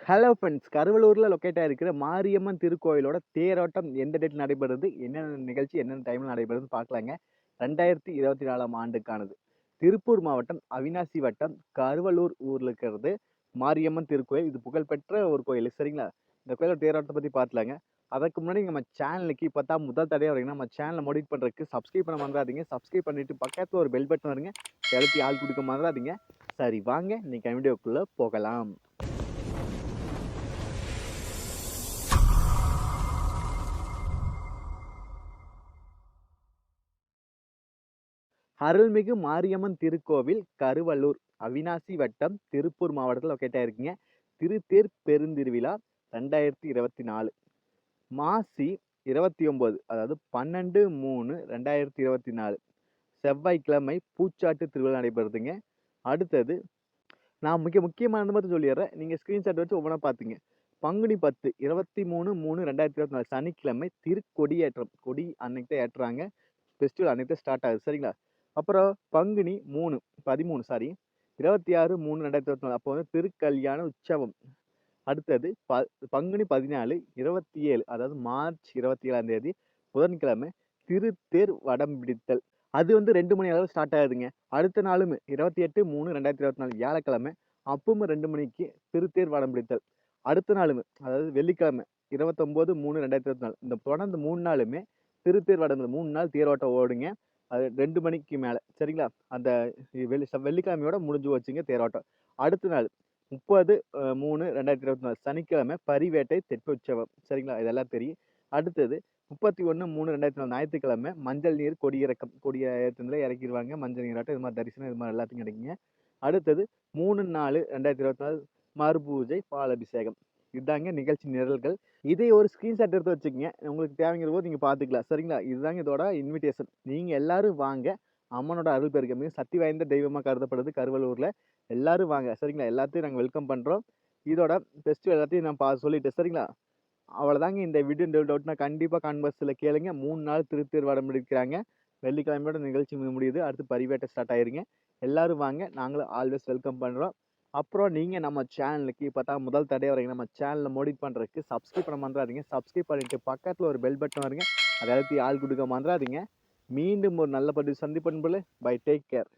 Hello friends, கருவலூர்ல locate ஆயிருக்கிற Mariamman திருக்கோயிலோட தேரோட்டம் எந்த டேட்ல நடைபெறுது, என்னென்ன நிகழ்ச்சி என்னென்ன டைம்ல நடைபெறுதுன்னு பார்க்கலாங்க. 2024ஆம் ஆண்டுக்கானது. திருப்பூர் மாவட்டம் அவினாசி வட்டம் கருவலூர் ஊர்ல இருக்கிறது மாரியம்மன் திருக்கோயில். இது புகழ்பெற்ற ஒரு கோயில், சரிங்களா? இந்த கோயிலோட தேரோட்டத்தை பத்தி பார்க்கலாங்க. அதற்கு முன்னாடி நம்ம சேனலுக்கு இப்பதான் முதல் தடவை வரீங்கன்னா நம்ம சேனலை மோடிட் பண்றதுக்கு சப்ஸ்கிரைப் பண்ண மறந்துடாதீங்க. சப்ஸ்கிரைப் பண்ணிட்டு பக்கத்துல ஒரு பெல் பட்டன் வருங்க, எழுப்பி ஆள் கொடுக்க மறந்துடாதீங்க. சரி, வாங்க இன்னைக்கு வீடியோக்குள்ள போகலாம். அருள்மிகு மாரியம்மன் திருக்கோவில் கருவலூர் அவினாசி வட்டம் திருப்பூர் மாவட்டத்தில் லொக்கேட் ஆயிருக்குங்க. திருத்தேர் பெருந்திருவிழா 2024 மாசி 29, அதாவது 12/3/2024 செவ்வாய்க்கிழமை பூச்சாட்டு திருவிழா நடைபெறுதுங்க. அடுத்தது நான் முக்கியமானது மட்டும் சொல்லிடுறேன், நீங்க ஸ்கிரீன்ஷாட் வச்சு ஒவ்வொன்றா பாத்துங்க. பங்குனி 10 23/3/2024 சனிக்கிழமை திருக்கொடியேற்றம். கொடி அன்னைக்கு தான் ஏற்றுறாங்க. ஃபெஸ்டிவல் அன்னைக்கு தான் ஸ்டார்ட் ஆகுது, சரிங்களா? அப்புறம் பங்குனி 13 26/3/2024 அப்போ வந்து திருக்கல்யாண உற்சவம். அடுத்தது பங்குனி 14 27, அதாவது மார்ச் 27ஆம் தேதி புதன்கிழமை திருத்தேர் வடம் பிடித்தல். அது வந்து 2 மணி அளவு ஸ்டார்ட் ஆகுதுங்க. அடுத்த நாளும் 28/3/2024 வியாழக்கிழமை அப்பவும் 2 மணிக்கு திருத்தேர் வடம் பிடித்தல். அடுத்த நாளும், அதாவது வெள்ளிக்கிழமை 29/3/2024 இந்த தொடர்ந்து 3 நாளுமே திருத்தேர் வடம் 3 நாள் தேரோட்டம் ஓடுங்க. அது 2 மணிக்கு மேல, சரிங்களா? அந்த வெள்ளிக்கிழமையோட முடிஞ்சு போச்சுங்க தேரோட்டம். அடுத்த நாள் 30/3/2024 சனிக்கிழமை பரிவேட்டை தெப்போற்சவம், சரிங்களா? இதெல்லாம் தெரியும். அடுத்தது 31/3/2024 ஞாயிற்றுக்கிழமை மஞ்சள் நீர் கொடியிறக்கம். கொடியேற்றத்துல இறக்கிடுவாங்க. மஞ்சள் நீராட்டம், இது மாதிரி தரிசனம், இது மாதிரி எல்லாத்தையும் கிடைக்குங்க. அடுத்தது 3/4/2024 மறுபூஜை பாலபிஷேகம். இதுதாங்க நிகழ்ச்சி நிரல்கள். இதை ஒரு ஸ்கிரீன்ஷாட் எடுத்து வச்சுக்கோங்க. உங்களுக்கு தேவைங்கிற போது நீங்க பாத்துக்கலாம், சரிங்களா? இதுதாங்க இதோட இன்விடேஷன். நீங்க எல்லாரும் வாங்க. அம்மனோட அருள் பெருக சக்தி வாய்ந்த தெய்வமா கருதப்படுது கருவலூர்ல. எல்லாரும் வாங்க, சரிங்களா? எல்லாத்தையும் நாங்க வெல்கம் பண்றோம். இதோட ஃபெஸ்டிவல் எல்லாத்தையும் நான் சொல்லிட்டேன், சரிங்களா? அவ்வளவுதாங்க இந்த வீடியோ. டவுட்னா கண்டிப்பா கான்வர்ஸ்ல கேளுங்க. 3 நாள் திருத்தேர் வடம் பிடிக்கிறாங்க. வெள்ளிக்கிழமையோட நிகழ்ச்சி முடியுது. அடுத்து பரிவேட்டை ஸ்டார்ட் ஆயிருங்க. எல்லாரும் வாங்க, நாங்களும் ஆல்வேஸ் வெல்கம் பண்றோம். அப்புறம் நீங்க நம்ம சேனலுக்கு இப்பதான் முதல் தடவை வரீங்க, நம்ம சேனலை மோடிட் பண்றதுக்கு சப்ஸ்கிரைப் பண்ண மறந்துடாதீங்க. சப்ஸ்கிரைப் பண்ணிட்டு பக்கத்துல ஒரு பெல் பட்டன் வருங்க, அதை அழுத்தி ஆள் கொடுக்க மறந்துடாதீங்க. மீண்டும் ஒரு நல்ல பதிவு சந்திப்பன்பு. By, take care.